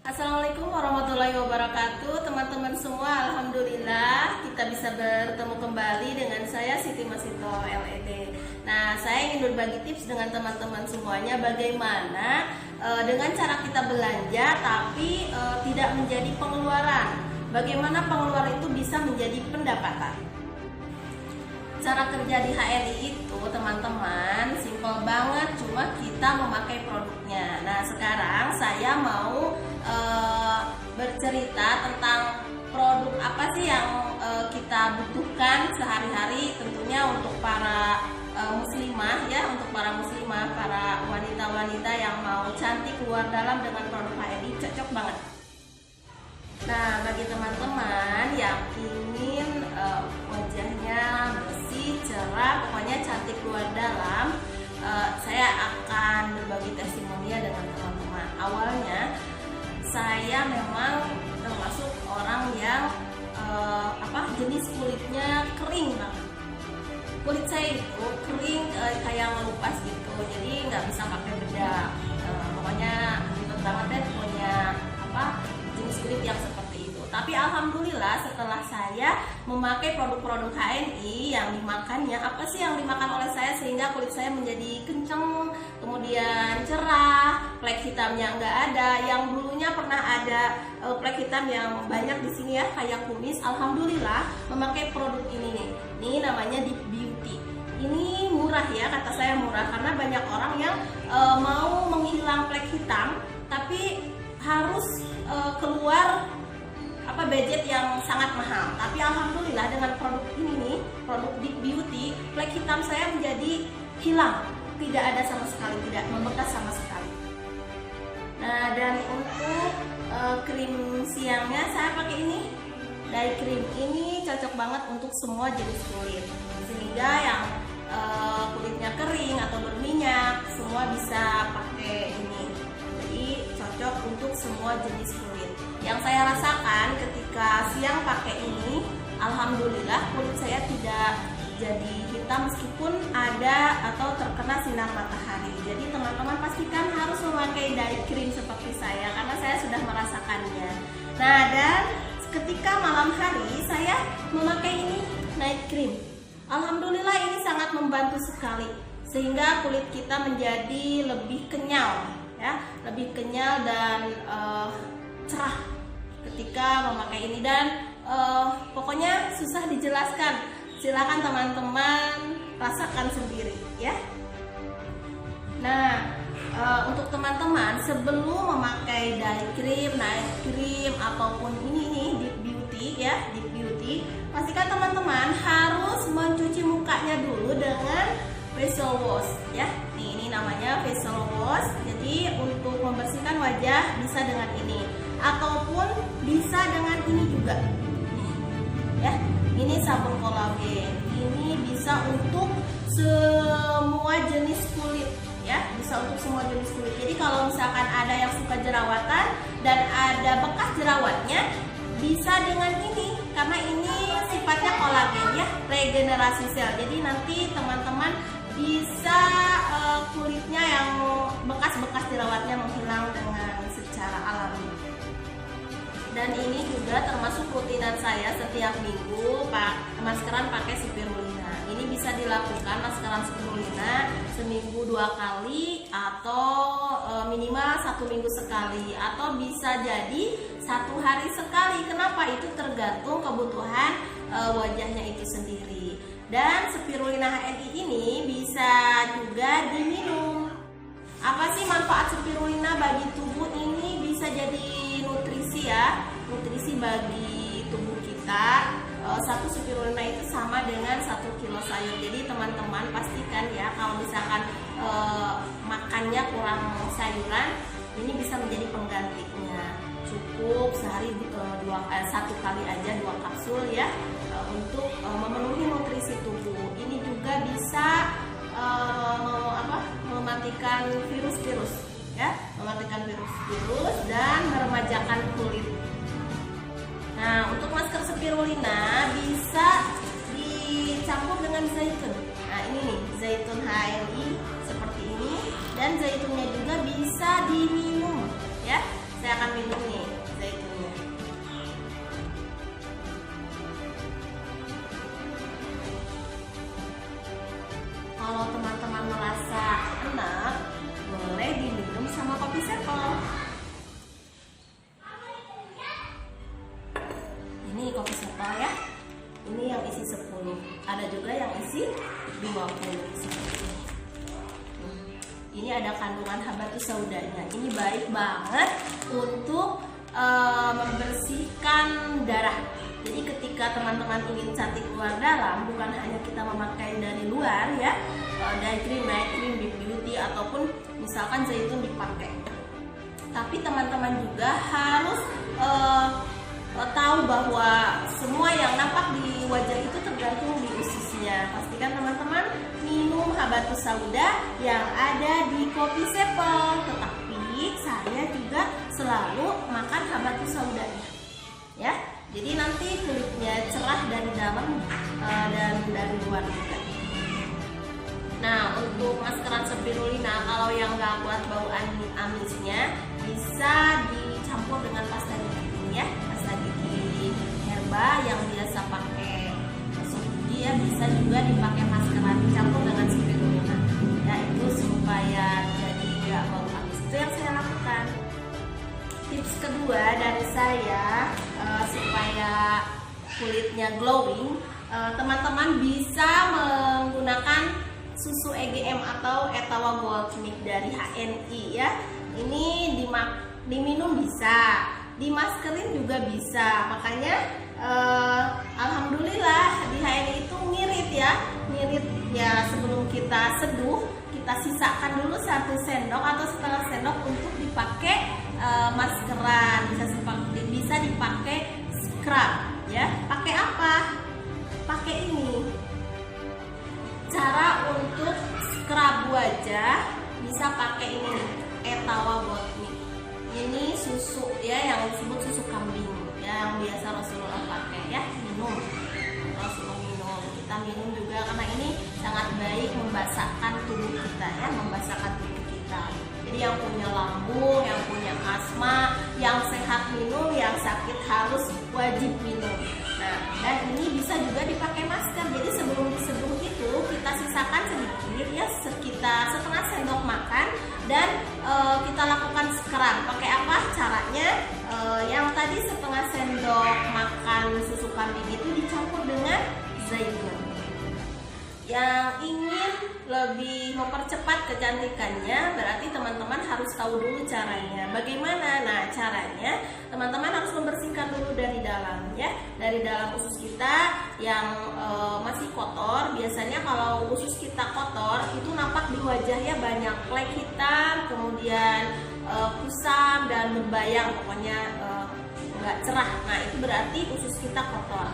Assalamualaikum warahmatullahi wabarakatuh, teman-teman semua. Alhamdulillah kita bisa bertemu kembali dengan saya Siti Masito LED. Nah, saya ingin berbagi tips dengan teman-teman semuanya bagaimana dengan cara kita belanja tapi tidak menjadi pengeluaran. Bagaimana pengeluaran itu bisa menjadi pendapatan. Cara kerja di HRI itu teman-teman simple banget, cuma kita memakai produknya. Nah, sekarang saya mau bercerita tentang produk apa sih yang kita butuhkan sehari-hari, tentunya untuk para muslimah ya, untuk para muslimah, para wanita-wanita yang mau cantik keluar dalam dengan produk HRI, cocok banget. Nah, bagi teman-teman yang ingin wajahnya bersih, cerah, pokoknya cantik keluar dalam, saya akan berbagi testimoni dengan teman-teman. Awalnya saya memang termasuk orang yang jenis kulitnya kering banget. Kulit saya itu kering kayak ngelupas gitu, jadi nggak bisa pakai bedak. Pokoknya ribet banget deh punya jenis kulit yang seperti itu. Tapi alhamdulillah setelah saya memakai produk-produk HNI yang dimakannya, apa sih yang dimakan oleh saya sehingga kulit saya menjadi kenceng, kemudian cerah, flek hitamnya nggak ada. Yang dulunya pernah ada flek hitam yang banyak di sini ya, kayak kumis. Alhamdulillah memakai produk ini nih. Ini namanya Deep Beauty. Ini murah ya, kata saya murah karena banyak orang yang mau menghilang flek hitam tapi harus keluar budget yang sangat mahal. Tapi alhamdulillah dengan produk ini nih, produk Deep Beauty, flek hitam saya menjadi hilang, tidak ada sama sekali, tidak membekas sama sekali. Nah, dan untuk krim siangnya saya pakai ini, Day Cream. Ini cocok banget untuk semua jenis kulit, sehingga yang kulitnya kering atau berminyak semua bisa pakai ini. Jadi cocok untuk semua jenis kulit. Yang saya rasakan ketika siang pakai ini, alhamdulillah kulit saya tidak jadi hitam meskipun ada atau terkena sinar matahari. Jadi teman-teman pastikan harus memakai day cream seperti saya karena saya sudah merasakannya. Nah, dan ketika malam hari saya memakai ini night cream. Alhamdulillah ini sangat membantu sekali sehingga kulit kita menjadi lebih kenyal ya, lebih kenyal dan cerah ketika memakai ini. Dan pokoknya susah dijelaskan, silakan teman-teman rasakan sendiri ya. Nah, untuk teman-teman sebelum memakai day cream, night cream ataupun ini nih Deep Beauty ya, Deep Beauty, pastikan teman-teman harus mencuci mukanya dulu dengan facial wash ya. Ini namanya facial wash. Jadi untuk membersihkan wajah bisa dengan ini ataupun bisa dengan ini juga. Ya, ini sabun kolagen. Ini bisa untuk semua jenis kulit ya, bisa untuk semua jenis kulit. Jadi kalau misalkan ada yang suka jerawatan dan ada bekas jerawatnya, bisa dengan ini karena ini sifatnya kolagen ya, regenerasi sel. Jadi nanti teman-teman bisa kulitnya yang bekas-bekas jerawatnya menghilang dengan secara alami. Dan ini juga termasuk rutinan saya setiap minggu, maskeran pakai spirulina. Ini bisa dilakukan maskeran spirulina seminggu 2 kali atau minimal 1 minggu sekali, atau bisa jadi 1 hari sekali. Kenapa? Itu tergantung kebutuhan wajahnya itu sendiri. Dan spirulina HNI ini bisa juga diminum. Apa sih manfaat spirulina bagi tubuh? Ini bisa jadi nutrisi ya, nutrisi bagi tubuh kita. 1 spirulina itu sama dengan 1 kilo sayur. Jadi teman-teman pastikan ya, kalau misalkan makannya kurang sayuran, ini bisa menjadi penggantinya. Cukup sehari 1 kali aja 2 kapsul ya, untuk memenuhi nutrisi tubuh. Ini juga bisa mematikan virus-virus ya, mematikan virus-virus dan meremajakan kulit. Nah, untuk masker spirulina bisa dicampur dengan zaitun. Nah, ini nih zaitun HNI seperti ini, dan zaitunnya juga bisa diminum ya. Saya akan minum nih. ada kandungan habatus saudanya. Ini baik banget untuk membersihkan darah. Jadi ketika teman-teman ingin cantik luar dalam, bukan hanya kita memakai dari luar ya, day cream, Big Beauty ataupun misalkan zaitun dipakai, tapi teman-teman juga harus tahu bahwa semua yang nampak di wajah itu tergantung di ususnya. Pastikan teman-teman minum habatus sauda yang ada di kopi Sepel. Tetapi saya juga selalu makan habatus saudanya, ya. Jadi nanti kulitnya cerah dari dalam dan dari luar juga. Nah, untuk maskeran spirulina, kalau yang nggak kuat bau amisnya, bisa dicampur dengan pasta gigi ya, pasta gigi herba yang biasa pakai gosok gigi ya, bisa juga dipakai maskeran dicampur dengan spirulina. Ya, itu supaya jadi nggak bau amis. Itu yang saya lakukan. Tips kedua dari saya supaya kulitnya glowing, teman-teman bisa menggunakan susu EGM atau Etawa Gold Milk dari HNI ya. Ini diminum bisa, dimaskerin juga bisa. Makanya alhamdulillah di HNI itu ngirit ya, sebelum kita seduh kita sisakan dulu 1 sendok atau setengah sendok untuk dipakai maskeran, bisa dipakai scrub ya. Pakai apa? Pakai ini. Cara untuk scrub wajah bisa pakai ini nih, Etawa Gold Milk. Ini susu ya, yang disebut susu kambing ya, yang biasa Rasulullah pakai ya. Rasulullah minum, kita minum juga karena ini sangat baik membasahkan tubuh kita ya, membasahkan tubuh kita. Jadi yang punya lambung, yang punya asma, yang sehat minum, yang sakit harus wajib minum. Nah, dan ini bisa juga dipakai masker. Jadi sebelum diseduh itu kita sisakan sedikit ya, sekitar setengah sendok makan, dan kita lakukan scrub. Pakai apa caranya? Yang tadi setengah sendok makan susu kambing itu dicampur dengan zaitun. Yang ingin lebih mempercepat kecantikannya, berarti teman-teman harus tahu dulu caranya. Bagaimana? Nah, caranya teman-teman harus membersihkan dulu dari dalam ya, dari dalam usus kita yang masih kotor. Biasanya kalau usus kita kotor itu nampak di wajahnya banyak flek hitam, kemudian kusam dan berbayang, pokoknya nggak cerah. Nah, itu berarti usus kita kotor.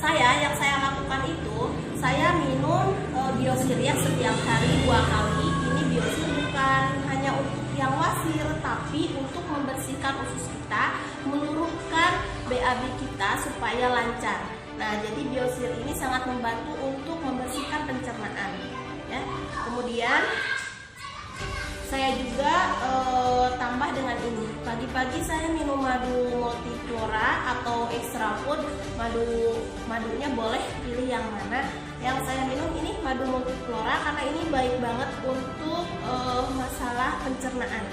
Yang saya lakukan itu, saya minum biosir setiap hari 2 kali. Ini biosir bukan hanya untuk yang wasir, tapi untuk membersihkan usus kita, meluruskan BAB kita supaya lancar. Nah, jadi biosir ini sangat membantu untuk membersihkan pencernaan ya. Kemudian saya juga tambah dengan ini. Pagi-pagi saya minum madu multiflora atau extra food. Madunya boleh pilih yang mana. Yang saya minum ini madu multiflora karena ini baik banget untuk masalah pencernaan.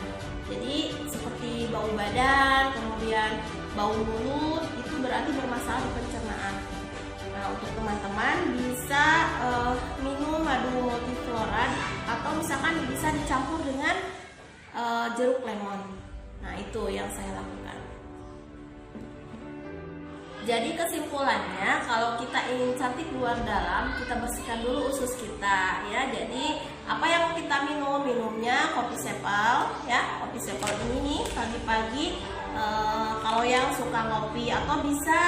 Jadi seperti bau badan, kemudian bau mulut, itu berarti bermasalah di pencernaan. Nah, untuk teman-teman bisa minum madu multiflora atau misalkan bisa dicampur dengan jeruk lemon. Nah, itu yang saya lakukan. Jadi kesimpulannya, kalau kita ingin cantik luar dalam, kita bersihkan dulu usus kita ya. Jadi apa yang mau kita minum? Minumnya kopi Sepel ya. Kopi Sepel ini nih pagi-pagi, kalau yang suka ngopi, atau bisa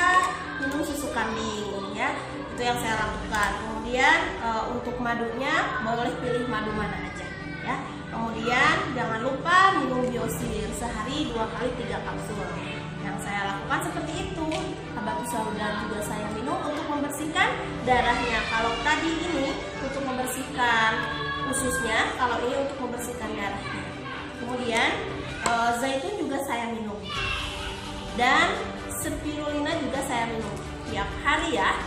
minum susu kambing ya. Itu yang saya lakukan. Kemudian untuk madunya boleh pilih madu mana aja ya. Kemudian jangan lupa minum biosir sehari 2 kali 3 kapsul. Yang saya lakukan seperti itu. Habatus sauda juga saya minum untuk membersihkan darahnya. Kalau tadi ini untuk membersihkan ususnya, kalau ini untuk membersihkan darahnya. Kemudian zaitun juga saya minum, dan spirulina juga saya minum tiap hari ya.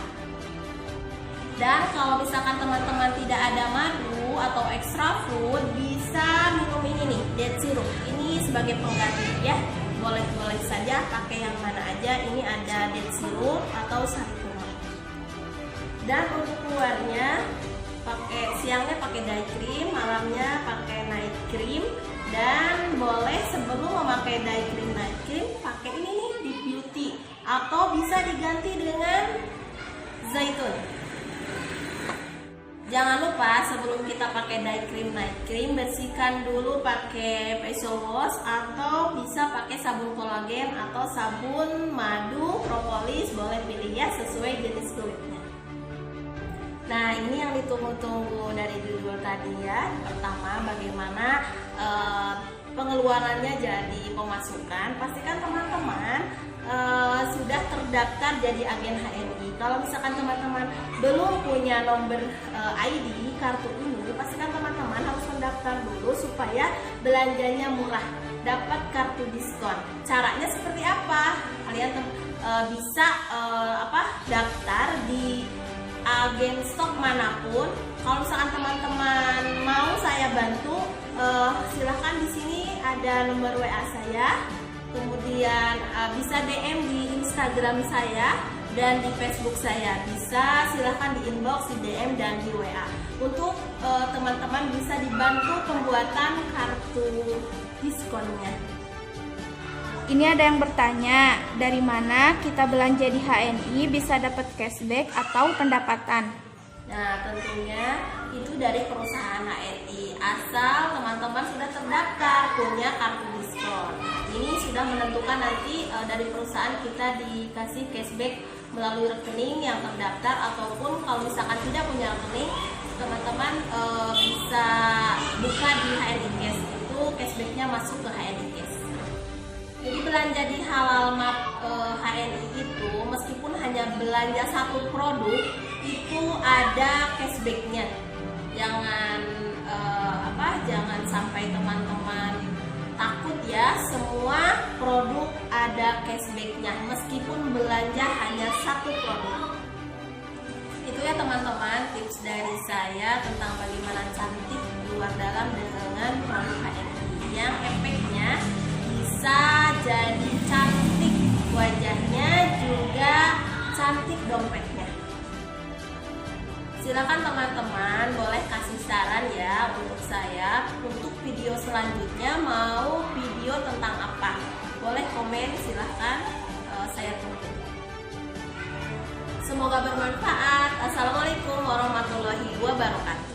Dan kalau misalkan teman-teman tidak ada madu atau extra food, bisa minum ini nih, date syrup. Ini sebagai pengganti ya. Boleh saja pakai yang mana aja. Ini ada date syrup atau sari kurma. Dan untuk keluarnya, siangnya pakai day cream, malamnya pakai night cream, dan boleh sebelum memakai night cream pakai ini nih Deep Beauty, atau bisa diganti dengan zaitun. Jangan lupa sebelum kita pakai night cream bersihkan dulu pakai facial wash, atau bisa pakai sabun kolagen atau sabun madu propolis, boleh pilih ya sesuai jenis kulitnya. Nah, ini yang ditunggu-tunggu dari judul tadi ya. Pertama, bagaimana pengeluarannya jadi pemasukan. Pastikan teman-teman sudah terdaftar jadi agen HNI. Kalau misalkan teman-teman belum punya nomor ID kartu ini, pastikan teman-teman harus mendaftar dulu supaya belanjanya murah, dapat kartu diskon. Caranya seperti apa? Kalian bisa daftar di agen stok manapun. Kalau misalkan teman-teman mau saya bantu, silahkan di sini ada nomor WA saya. Kemudian bisa DM di Instagram saya dan di Facebook saya. Bisa silahkan di inbox, di DM, dan di WA. Untuk teman-teman bisa dibantu pembuatan kartu diskonnya. Ini ada yang bertanya, dari mana kita belanja di HNI bisa dapat cashback atau pendapatan? Nah, tentunya itu dari perusahaan HNI, asal teman-teman sudah terdaftar punya kartu diskon. Ini sudah menentukan nanti dari perusahaan kita dikasih cashback melalui rekening yang terdaftar, ataupun kalau misalkan tidak punya rekening, teman-teman bisa buka di HNI Cash, itu cashbacknya masuk ke HNI Cash. Jadi belanja di Halal Mart HNI itu meskipun hanya belanja satu produk itu ada cashbacknya. Jangan sampai teman-teman takut ya, semua produk ada cashbacknya meskipun belanja hanya satu produk. Itu ya teman-teman tips dari saya tentang bagaimana cantik luar dalam dengan produk HNI yang efeknya bisa jadi cantik wajahnya, juga cantik dompetnya. Silakan teman-teman boleh kasih saran ya untuk saya untuk video selanjutnya, mau video tentang apa, boleh komen, silahkan, saya tunggu. Semoga bermanfaat. Assalamualaikum warahmatullahi wabarakatuh.